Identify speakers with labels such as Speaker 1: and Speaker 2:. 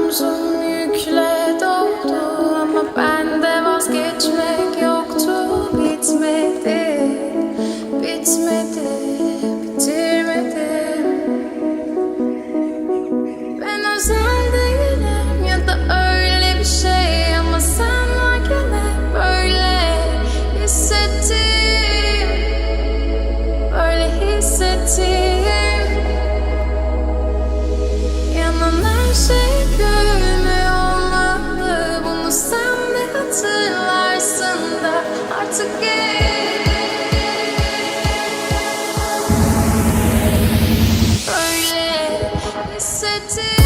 Speaker 1: omzum yükle doldu ama bende vazgeçmek yoktu. Bitmedi, bitmedi, bitirmedim. Ben özel değilim ya da öyle bir şey ama sen varken hep böyle hissettim, böyle hissettim. Yanan her şey gülmüyor olmalı, bunu sen de hatırlarsın da artık böyle hissettim.